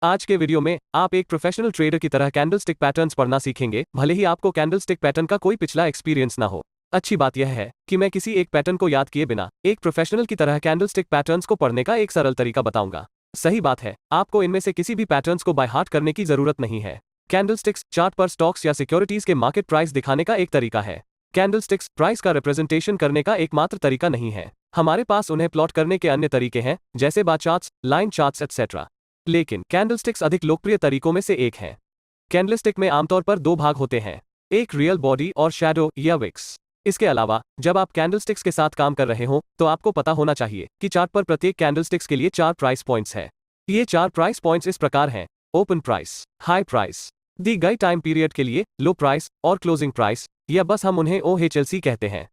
आज के वीडियो में आप एक प्रोफेशनल ट्रेडर की तरह कैंडलस्टिक पैटर्न्स पढ़ना सीखेंगे, भले ही आपको कैंडलस्टिक पैटर्न का कोई पिछला एक्सपीरियंस ना हो। अच्छी बात यह है कि मैं किसी एक पैटर्न को याद किए बिना एक प्रोफेशनल की तरह कैंडलस्टिक पैटर्न्स को पढ़ने का एक सरल तरीका बताऊंगा। सही बात है, आपको इनमें से किसी भी पैटर्न्स को बाय हार्ट करने की जरूरत नहीं है। कैंडलस्टिक्स चार्ट पर स्टॉक्स या सिक्योरिटीज के मार्केट प्राइस दिखाने का एक तरीका है। कैंडलस्टिक्स प्राइस का रिप्रेजेंटेशन करने का एकमात्र तरीका नहीं है। हमारे पास उन्हें प्लॉट करने के अन्य तरीके हैं, जैसे बार चार्ट्स, लाइन चार्ट्स एटसेट्रा। लेकिन कैंडलस्टिक्स अधिक लोकप्रिय तरीकों में से एक है। कैंडलस्टिक में आमतौर पर दो भाग होते हैं, एक रियल बॉडी और शैडो या विक्स। इसके अलावा जब आप कैंडलस्टिक्स के साथ काम कर रहे हो तो आपको पता होना चाहिए कि चार्ट पर प्रत्येक कैंडलस्टिक्स के लिए 4 प्राइस पॉइंट्स है। ये 4 प्राइस पॉइंट्स इस प्रकार हैं: ओपन प्राइस, हाई प्राइस, दी गई टाइम पीरियड के लिए लो प्राइस और क्लोजिंग प्राइस, या बस हम उन्हें OHLC कहते हैं।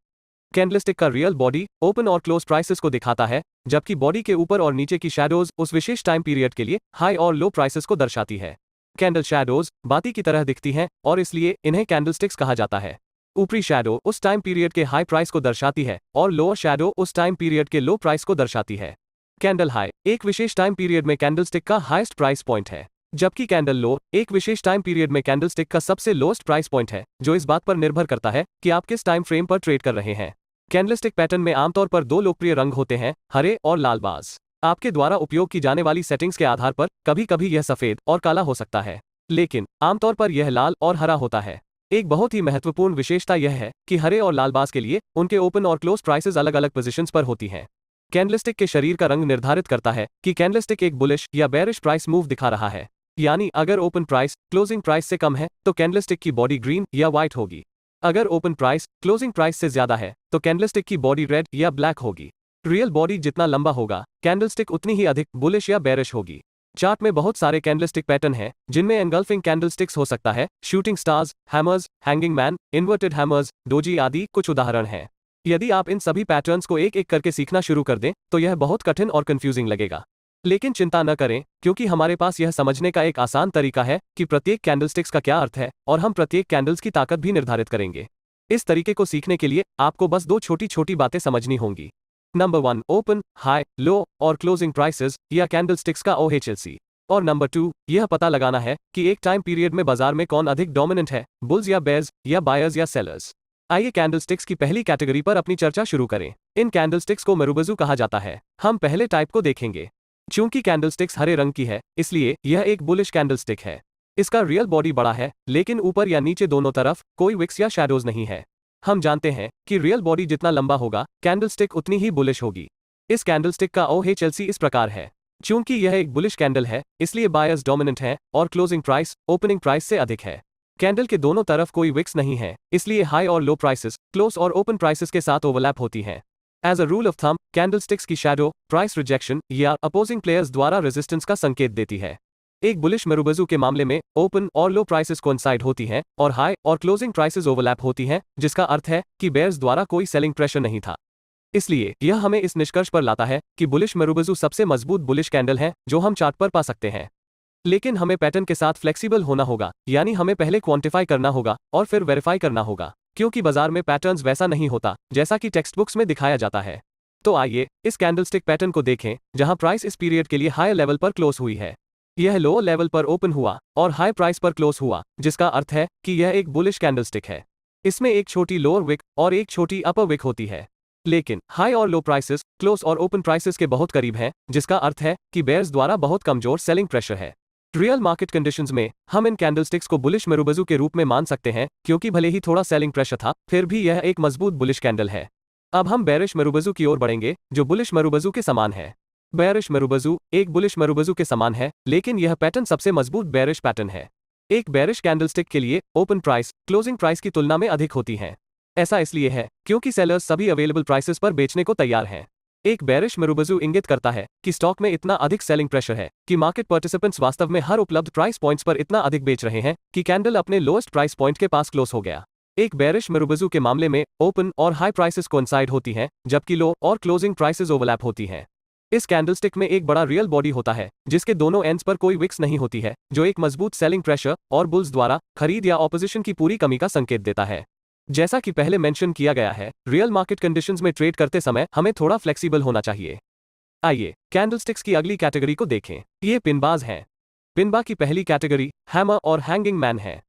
कैंडलस्टिक का रियल बॉडी ओपन और क्लोज प्राइसेस को दिखाता है, जबकि बॉडी के ऊपर और नीचे की शैडोज उस विशेष टाइम पीरियड के लिए हाई और लो प्राइसेस को दर्शाती है। कैंडल शैडोज बाती की तरह दिखती हैं और इसलिए इन्हें कैंडलस्टिक्स कहा जाता है। ऊपरी शैडो उस टाइम पीरियड के हाई प्राइस को दर्शाती है और लोअर शैडो उस टाइम पीरियड के लो प्राइस को दर्शाती है। कैंडल हाई एक विशेष टाइम पीरियड में कैंडलस्टिक का हाईएस्ट प्राइस पॉइंट है, जबकि कैंडल लो एक विशेष टाइम पीरियड में कैंडलस्टिक का सबसे लोएस्ट प्राइस पॉइंट है, जो इस बात पर निर्भर करता है कि आप किस टाइम फ्रेम पर ट्रेड कर रहे हैं। कैंडलस्टिक पैटर्न में आमतौर पर दो लोकप्रिय रंग होते हैं, हरे और लाल बाज। आपके द्वारा उपयोग की जाने वाली सेटिंग्स के आधार पर कभी कभी यह सफेद और काला हो सकता है, लेकिन आमतौर पर यह लाल और हरा होता है। एक बहुत ही महत्वपूर्ण विशेषता यह है कि हरे और लाल बाज के लिए उनके ओपन और क्लोज प्राइसेस अलग अलग पोजीशंस पर होती हैं। कैंडलस्टिक के शरीर का रंग निर्धारित करता है कि कैंडलस्टिक एक बुलिश या बेरिश प्राइस मूव दिखा रहा है, यानी अगर ओपन प्राइस क्लोजिंग प्राइस से कम है तो कैंडलस्टिक की बॉडी ग्रीन या व्हाइट होगी। अगर ओपन प्राइस क्लोजिंग प्राइस से ज्यादा है तो कैंडलस्टिक की बॉडी रेड या ब्लैक होगी। रियल बॉडी जितना लंबा होगा, कैंडलस्टिक उतनी ही अधिक बुलिश या बेरिश होगी। चार्ट में बहुत सारे कैंडलस्टिक पैटर्न हैं, जिनमें एनगल्फिंग कैंडलस्टिक्स हो सकता है, shooting stars, hammers, hanging man, inverted hammers, doji आदि कुछ उदाहरण हैं। यदि आप इन सभी पैटर्न्स को एक एक करके सीखना शुरू कर दें तो यह बहुत कठिन और कंफ्यूजिंग लगेगा। लेकिन चिंता न करें, क्योंकि हमारे पास यह समझने का एक आसान तरीका है कि प्रत्येक कैंडलस्टिक्स का क्या अर्थ है, और हम प्रत्येक कैंडल्स की ताकत भी निर्धारित करेंगे। इस तरीके को सीखने के लिए आपको बस दो छोटी छोटी बातें समझनी होंगी। नंबर 1, ओपन, हाई, लो और क्लोजिंग प्राइसेस या कैंडलस्टिक्स का OHLC। और नंबर 2, यह पता लगाना है कि एक टाइम पीरियड में बाजार में कौन अधिक डोमिनेंट है, बुल्स या बेयर्स, या बायर्स या सेलर्स। आइए कैंडलस्टिक्स की पहली कैटेगरी पर अपनी चर्चा शुरू करें। इन कैंडलस्टिक्स को मेरुबजू कहा जाता है। हम पहले टाइप को देखेंगे। चूंकि कैंडलस्टिक्स हरे रंग की है, इसलिए यह एक बुलिश कैंडलस्टिक है। इसका रियल बॉडी बड़ा है, लेकिन ऊपर या नीचे दोनों तरफ कोई विक्स या शैडोज नहीं है। हम जानते हैं कि रियल बॉडी जितना लंबा होगा, कैंडलस्टिक उतनी ही बुलिश होगी। इस कैंडलस्टिक का OHLC इस प्रकार है। चूंकि यह एक बुलिश कैंडल है, इसलिए बायर्स डोमिनेंट है और क्लोजिंग प्राइस ओपनिंग प्राइस से अधिक है। कैंडल के दोनों तरफ कोई विक्स नहीं है, इसलिए हाई और लो प्राइसेस क्लोज और ओपन प्राइसेस के साथ ओवरलैप होती हैं। As a rule of thumb, candlesticks की शैडो प्राइस रिजेक्शन या अपोजिंग प्लेयर्स द्वारा रेजिस्टेंस का संकेत देती है। एक बुलिश मेरुबजू के मामले में ओपन और लो प्राइसेस कोइंसाइड होती हैं और हाई और क्लोजिंग प्राइसेस ओवरलैप होती हैं, जिसका अर्थ है कि बेयर्स द्वारा कोई सेलिंग प्रेशर नहीं था। इसलिए यह हमें इस निष्कर्ष पर लाता है कि बुलिश मेरुबजू सबसे मजबूत बुलिश कैंडल है जो हम चार्ट पर पा सकते हैं। लेकिन हमें पैटर्न के साथ फ्लेक्सिबल होना होगा, यानी हमें पहले क्वांटिफाई करना होगा और फिर वेरीफाई करना होगा, क्योंकि बाजार में पैटर्न्स वैसा नहीं होता जैसा कि टेक्स्ट बुक्स में दिखाया जाता है। तो आइए इस कैंडलस्टिक पैटर्न को देखें, जहां प्राइस इस पीरियड के लिए हाई लेवल पर क्लोज हुई है। यह लो लेवल पर ओपन हुआ और हाई प्राइस पर क्लोज हुआ, जिसका अर्थ है कि यह एक बुलिश कैंडलस्टिक है। इसमें एक छोटी लोअर विक और एक छोटी अपर विक होती है, लेकिन हाई और लो प्राइसेस क्लोज और ओपन प्राइसेस के बहुत करीब हैं, जिसका अर्थ है कि बेयर्स द्वारा बहुत कमजोर सेलिंग प्रेशर है। रियल मार्केट कंडीशंस में हम इन कैंडलस्टिक्स को बुलिश मेरुबजू के रूप में मान सकते हैं, क्योंकि भले ही थोड़ा सेलिंग प्रेशर था, फिर भी यह एक मजबूत बुलिश कैंडल है। अब हम बेरिश मेरुबजू की ओर बढ़ेंगे, जो बुलिश मेरुबजू के समान है। बेरिश मेरुबजू एक बुलिश मेरुबजू के समान है, लेकिन यह पैटर्न सबसे मजबूत बेरिश पैटर्न है। एक बेरिश कैंडलस्टिक के लिए ओपन प्राइस क्लोजिंग प्राइस की तुलना में अधिक होती है। ऐसा इसलिए है क्योंकि सेलर्स सभी अवेलेबल प्राइसेस पर बेचने को तैयार हैं। एक बेरिश मेरुबजू इंगित करता है कि स्टॉक में इतना अधिक सेलिंग प्रेशर है कि मार्केट पार्टिसिपेंट्स वास्तव में हर उपलब्ध प्राइस पॉइंट्स पर इतना अधिक बेच रहे हैं कि कैंडल अपने लोएस्ट प्राइस पॉइंट के पास क्लोज हो गया। एक बेरिश मेरुबजू के मामले में ओपन और हाई प्राइसेस कोइंसाइड होती हैं, जबकि लो और क्लोजिंग प्राइसेस ओवरलैप होती हैं। इस कैंडलस्टिक में एक बड़ा रियल बॉडी होता है, जिसके दोनों एंड्स पर कोई विक्स नहीं होती है, जो एक मजबूत सेलिंग प्रेशर और बुल्स द्वारा खरीद या ऑपोजिशन की पूरी कमी का संकेत देता है। जैसा कि पहले मेंशन किया गया है, रियल मार्केट कंडीशंस में ट्रेड करते समय हमें थोड़ा फ्लेक्सिबल होना चाहिए। आइए कैंडलस्टिक्स की अगली कैटेगरी को देखें। ये पिनबाज हैं। पिनबा की पहली कैटेगरी हैमर और हैंगिंग मैन है।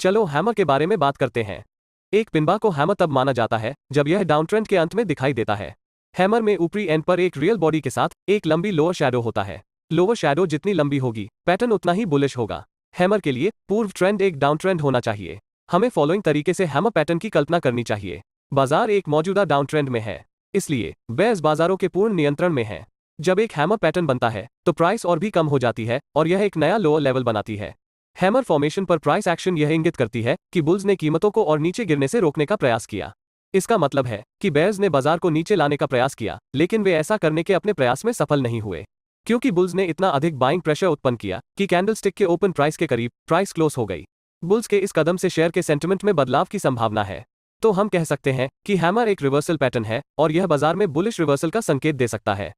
चलो हैमर के बारे में बात करते हैं। एक पिनबा को हैमर तब माना जाता है जब यह डाउनट्रेंड के अंत में दिखाई देता है। हैमर में ऊपरी एंड पर एक रियल बॉडी के साथ एक लंबी लोअर शैडो होता है। लोअर शैडो जितनी लंबी होगी, पैटर्न उतना ही बुलिश होगा। हैमर के लिए पूर्व ट्रेंड एक डाउन ट्रेंड होना चाहिए। हमें फॉलोइंग तरीके से हैमर पैटर्न की कल्पना करनी चाहिए। बाजार एक मौजूदा डाउन ट्रेंड में है, इसलिए बेयर्स बाजारों के पूर्ण नियंत्रण में है। जब एक हैमर पैटर्न बनता है तो प्राइस और भी कम हो जाती है और यह एक नया लोअर लेवल बनाती है। हैमर फॉर्मेशन पर प्राइस एक्शन यह इंगित करती है कि बुल्स ने कीमतों को और नीचे गिरने से रोकने का प्रयास किया। इसका मतलब है कि बेयर्स ने बाजार को नीचे लाने का प्रयास किया, लेकिन वे ऐसा करने के अपने प्रयास में सफल नहीं हुए, क्योंकि बुल्स ने इतना अधिक बाइंग प्रेशर उत्पन्न किया कि कैंडलस्टिक के ओपन प्राइस के करीब प्राइस क्लोज हो गई। बुल्स के इस कदम से शेयर के सेंटिमेंट में बदलाव की संभावना है। तो हम कह सकते हैं कि हैमर एक रिवर्सल पैटर्न है और यह बाजार में बुलिश रिवर्सल का संकेत दे सकता है।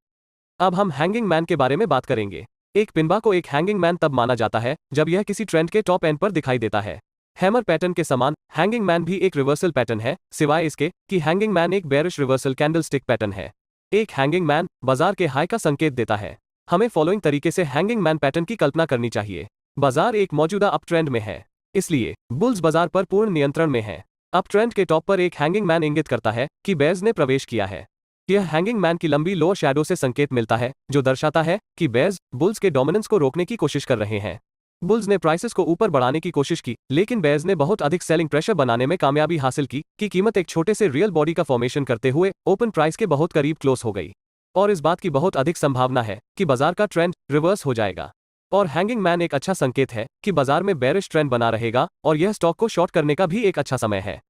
अब हम हैंगिंग मैन के बारे में बात करेंगे। एक पिनबा को एक हैंगिंग मैन तब माना जाता है जब यह किसी ट्रेंड के टॉप एंड पर दिखाई देता है। हैमर पैटर्न के समान हैंगिंग मैन भी एक रिवर्सल पैटर्न है, सिवाय इसके कि हैंगिंग मैन एक बेयरिश रिवर्सल कैंडलस्टिक पैटर्न है। एक हैंगिंग मैन बाजार के हाई का संकेत देता है। हमें फॉलोइंग तरीके से हैंगिंग मैन पैटर्न की कल्पना करनी चाहिए। बाजार एक मौजूदा अप ट्रेंड में है, इसलिए बुल्स बाजार पर पूर्ण नियंत्रण में है। अप ट्रेंड के टॉप पर एक हैंगिंग मैन इंगित करता है कि बेयर्स ने प्रवेश किया है। यह हैंगिंग मैन की लंबी लोअर शैडो से संकेत मिलता है, जो दर्शाता है कि बेयर्स बुल्स के डोमिनेंस को रोकने की कोशिश कर रहे हैं। बुल्स ने प्राइसेस को ऊपर बढ़ाने की कोशिश की, लेकिन बेयर्स ने बहुत अधिक सेलिंग प्रेशर बनाने में कामयाबी हासिल की कि कीमत एक छोटे से रियल बॉडी का फॉर्मेशन करते हुए ओपन प्राइस के बहुत करीब क्लोज हो गई। और इस बात की बहुत अधिक संभावना है कि बाजार का ट्रेंड रिवर्स हो जाएगा। और हैंगिंग मैन एक अच्छा संकेत है कि बाजार में बेयरिश ट्रेंड बना रहेगा और यह स्टॉक को शॉर्ट करने का भी एक अच्छा समय है।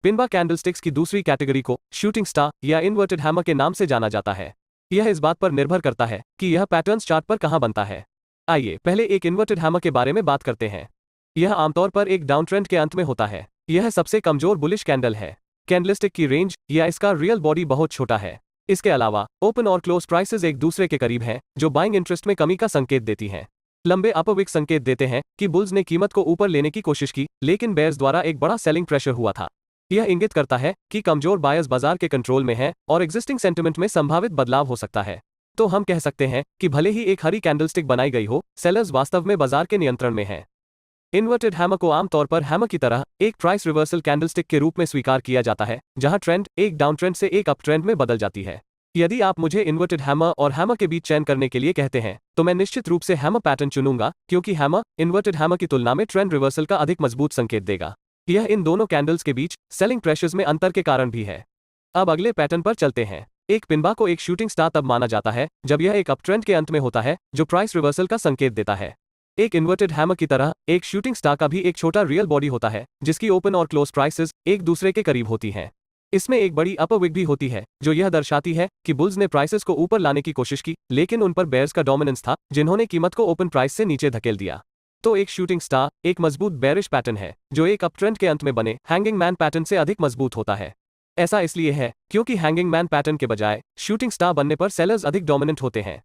पिनबा कैंडलस्टिक्स की दूसरी कैटेगरी को शूटिंग स्टार या इन्वर्टेड हैमर के नाम से जाना जाता है। यह इस बात पर निर्भर करता है कि यह पैटर्न्स चार्ट पर कहां बनता है। आइए पहले एक इन्वर्टेड हैमर के बारे में बात करते हैं। यह आमतौर पर एक डाउन ट्रेंड के अंत में होता है। यह सबसे कमजोर बुलिश कैंडल है। कैंडलस्टिक की रेंज या इसका रियल बॉडी बहुत छोटा है। इसके अलावा ओपन और क्लोज प्राइसेस एक दूसरे के करीब हैं, जो बाइंग इंटरेस्ट में कमी का संकेत देती हैं। लंबे अपर विक संकेत देते हैं कि बुल्स ने कीमत को ऊपर लेने की कोशिश की, लेकिन बेयर्स द्वारा एक बड़ा सेलिंग प्रेशर हुआ था। यह इंगित करता है कि कमजोर बायर्स बाजार के कंट्रोल में हैं और एग्जिस्टिंग सेंटिमेंट में संभावित बदलाव हो सकता है। तो हम कह सकते हैं कि भले ही एक हरी कैंडलस्टिक बनाई गई हो, सेलर्स वास्तव में बाजार के नियंत्रण में हैं। इन्वर्टेड हैमर को आमतौर पर हैमर की तरह एक प्राइस रिवर्सल कैंडलस्टिक के रूप में स्वीकार किया जाता है, जहां ट्रेंड एक डाउन ट्रेंड से एक अप ट्रेंड में बदल जाती है। यदि आप मुझे इन्वर्टेड हैमर और हैमर के बीच चयन करने के लिए कहते हैं, तो मैं निश्चित रूप से हैमर पैटर्न चुनूंगा, क्योंकि हैमर इन्वर्टेड हैमर की तुलना में ट्रेंड रिवर्सल का अधिक मजबूत संकेत देगा। यह इन दोनों कैंडल्स के बीच सेलिंग प्रेशर्स में अंतर के कारण भी है। अब अगले पैटर्न पर चलते हैं। एक पिनबा को एक शूटिंग स्टार तब माना जाता है जब यह एक अपट्रेंड के अंत में होता है, जो प्राइस रिवर्सल का संकेत देता है। एक इन्वर्टेड हैमर की तरह एक शूटिंग स्टार का भी एक छोटा रियल बॉडी होता है, जिसकी ओपन और क्लोज प्राइसेस एक दूसरे के करीब होती हैं। इसमें एक बड़ी अपर विक भी होती है, जो यह दर्शाती है कि बुल्स ने प्राइसेस को ऊपर लाने की कोशिश की, लेकिन उन पर बेयर्स का डोमिनेंस था, जिन्होंने कीमत को ओपन प्राइस से नीचे धकेल दिया। तो एक शूटिंग स्टार एक मजबूत बेयरिश पैटर्न है, जो एक अपट्रेंड के अंत में बने हैंगिंग मैन पैटर्न से अधिक मजबूत होता है। ऐसा इसलिए है क्योंकि हैंगिंग मैन पैटर्न के बजाय शूटिंग स्टार बनने पर सेलर्स अधिक डोमिनेंट होते हैं।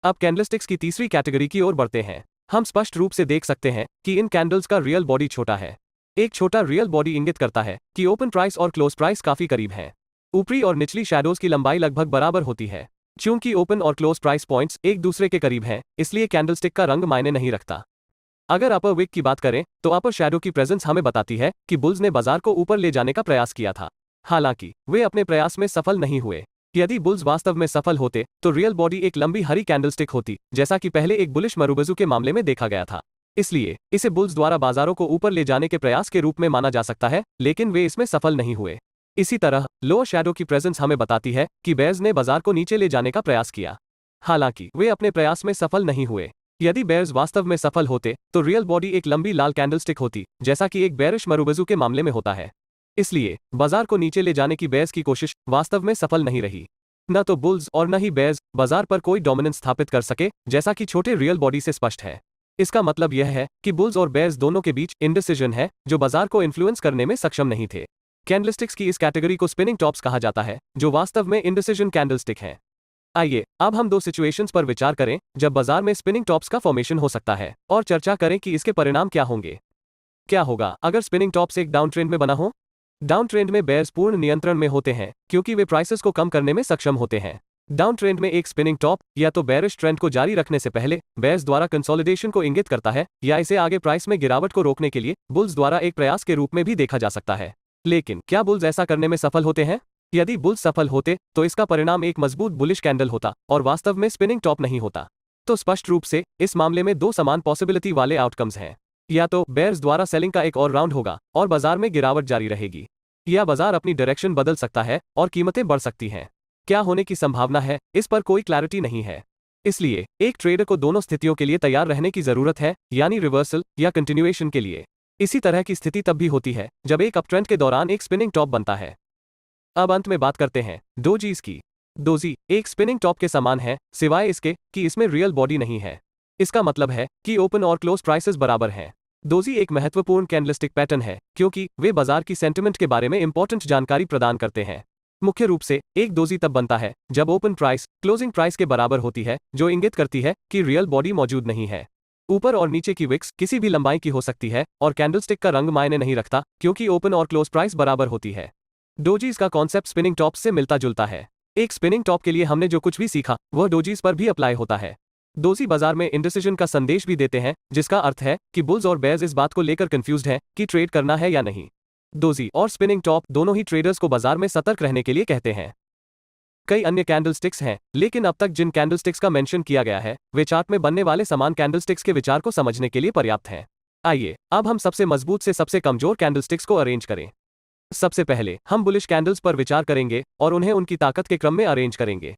अब कैंडलस्टिक्स की तीसरी कैटेगरी की ओर बढ़ते हैं। हम स्पष्ट रूप से देख सकते हैं कि इन कैंडल्स का रियल बॉडी छोटा है। एक छोटा रियल बॉडी इंगित करता है कि ओपन प्राइस और क्लोज प्राइस काफी करीब हैं। ऊपरी और निचली शैडोज की लंबाई लगभग बराबर होती है। चूंकि ओपन और क्लोज प्राइस पॉइंट्स एक दूसरे के करीब हैं, इसलिए कैंडलस्टिक का रंग मायने नहीं रखता। अगर अपर विक की बात करें तो अपर शैडो की प्रेजेंस हमें बताती है कि बुल्स ने बाजार को ऊपर ले जाने का प्रयास किया था। हालांकि वे अपने प्रयास में सफल नहीं हुए। यदि बुल्स वास्तव में सफल होते तो रियल बॉडी एक लंबी हरी कैंडलस्टिक होती, जैसा कि पहले एक बुलिश मरुबजू के मामले में देखा गया था। इसलिए इसे बुल्स द्वारा बाजारों को ऊपर ले जाने के प्रयास के रूप में माना जा सकता है, लेकिन वे इसमें सफल नहीं हुए। इसी तरह लोअर शैडो की प्रेजेंस हमें बताती है कि बेयर्स ने बाजार को नीचे ले जाने का प्रयास किया। हालांकि वे अपने प्रयास में सफल नहीं हुए। यदि बेयर्स वास्तव में सफल होते तो रियल बॉडी एक लंबी लाल कैंडलस्टिक होती, जैसा कि एक बेयरिश मरुबजू के मामले में होता है। इसलिए बाजार को नीचे ले जाने की बेयर्स की कोशिश वास्तव में सफल नहीं रही। न तो बुल्स और न ही बेयर्स बाजार पर कोई डोमिनेंस स्थापित कर सके, जैसा कि छोटे रियल बॉडी से स्पष्ट है। इसका मतलब यह है कि बुल्स और बेयर्स दोनों के बीच इंडिसिजन है, जो बाजार को इन्फ्लुएंस करने में सक्षम नहीं थे। कैंडलस्टिक्स की इस कैटेगरी को स्पिनिंग टॉप्स कहा जाता है, जो वास्तव में इंडिसिजन कैंडलस्टिक हैं। आइए अब हम दो सिचुएशंस पर विचार करें जब बाजार में स्पिनिंग टॉप्स का फॉर्मेशन हो सकता है, और चर्चा करें कि इसके परिणाम क्या होंगे। क्या होगा अगर स्पिनिंग टॉप्स एक डाउन ट्रेंड में बना हो? डाउन ट्रेंड में बेयर्स पूर्ण नियंत्रण में होते हैं, क्योंकि वे प्राइसेस को कम करने में सक्षम होते हैं। डाउन ट्रेंड में एक स्पिनिंग टॉप या तो बेयरिश ट्रेंड को जारी रखने से पहले बेयर्स द्वारा कंसोलिडेशन को इंगित करता है, या इसे आगे प्राइस में गिरावट को रोकने के लिए बुल्स द्वारा एक प्रयास के रूप में भी देखा जा सकता है। लेकिन क्या बुल्स ऐसा करने में सफल होते हैं? यदि बुल्स सफल होते तो इसका परिणाम एक मजबूत बुलिश कैंडल होता और वास्तव में स्पिनिंग टॉप नहीं होता। तो स्पष्ट रूप से इस मामले में दो समान पॉसिबिलिटी वाले आउटकम्स हैं। या तो बेयर्स द्वारा सेलिंग का एक और राउंड होगा और बाजार में गिरावट जारी रहेगी, या बाजार अपनी डायरेक्शन बदल सकता है और कीमतें बढ़ सकती हैं। क्या होने की संभावना है, इस पर कोई क्लैरिटी नहीं है। इसलिए एक ट्रेडर को दोनों स्थितियों के लिए तैयार रहने की जरूरत है, यानी रिवर्सल या कंटिन्यूएशन के लिए। इसी तरह की स्थिति तब भी होती है जब एक अपट्रेंड के दौरान एक स्पिनिंग टॉप बनता है। अब अंत में बात करते हैं डोजीज की। डोजी एक स्पिनिंग टॉप के समान है, सिवाय इसके कि इसमें रियल बॉडी नहीं है। इसका मतलब है कि ओपन और क्लोज प्राइसेस बराबर हैं। डोजी एक महत्वपूर्ण कैंडलस्टिक पैटर्न है क्योंकि वे बाजार की सेंटिमेंट के बारे में इंपॉर्टेंट जानकारी प्रदान करते हैं। मुख्य रूप से एक डोजी तब बनता है जब ओपन प्राइस क्लोजिंग प्राइस के बराबर होती है, जो इंगित करती है कि रियल बॉडी मौजूद नहीं है। ऊपर और नीचे की विक्स किसी भी लंबाई की हो सकती है और कैंडलस्टिक का रंग मायने नहीं रखता क्योंकि ओपन और क्लोज प्राइस बराबर होती है। डोजीज का कॉन्सेप्ट स्पिनिंग टॉप से मिलता जुलता है। एक स्पिनिंग टॉप के लिए हमने जो कुछ भी सीखा वह डोजीज पर भी अप्लाई होता है। डोजी बाजार में इंडिसिजन का संदेश भी देते हैं, जिसका अर्थ है कि बुल्स और बेयर्स इस बात को लेकर कंफ्यूज्ड हैं कि ट्रेड करना है या नहीं। डोजी और स्पिनिंग टॉप दोनों ही ट्रेडर्स को बाजार में सतर्क रहने के लिए कहते हैं। कई अन्य कैंडलस्टिक्स हैं, लेकिन अब तक जिन कैंडलस्टिक्स का मेंशन किया गया है वे चार्ट में बनने वाले समान कैंडलस्टिक्स के विचार को समझने के लिए पर्याप्त हैं। आइए अब हम सबसे मजबूत से सबसे कमजोर कैंडलस्टिक्स को अरेंज करें। सबसे पहले हम बुलिश कैंडल्स पर विचार करेंगे और उन्हें उनकी ताकत के क्रम में अरेंज करेंगे।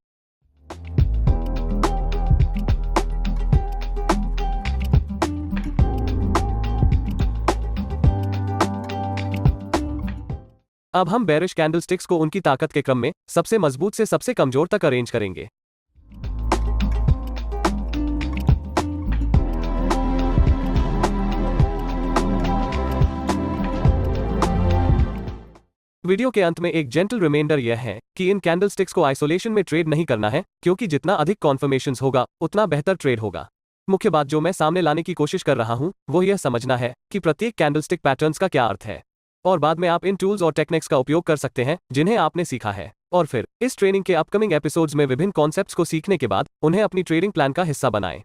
अब हम बेरिश कैंडलस्टिक्स को उनकी ताकत के क्रम में सबसे मजबूत से सबसे कमजोर तक अरेंज करेंगे। वीडियो के अंत में एक जेंटल रिमाइंडर यह है कि इन कैंडलस्टिक्स को आइसोलेशन में ट्रेड नहीं करना है, क्योंकि जितना अधिक कॉन्फर्मेशंस होगा उतना बेहतर ट्रेड होगा। मुख्य बात जो मैं सामने लाने की कोशिश कर रहा हूं वो यह समझना है कि प्रत्येक कैंडलस्टिक पैटर्न्स का क्या अर्थ है, और बाद में आप इन टूल्स और टेक्निक्स का उपयोग कर सकते हैं जिन्हें आपने सीखा है, और फिर इस ट्रेनिंग के अपकमिंग एपिसोड्स में विभिन्न कॉन्सेप्ट्स को सीखने के बाद उन्हें अपनी ट्रेडिंग प्लान का हिस्सा बनाएं।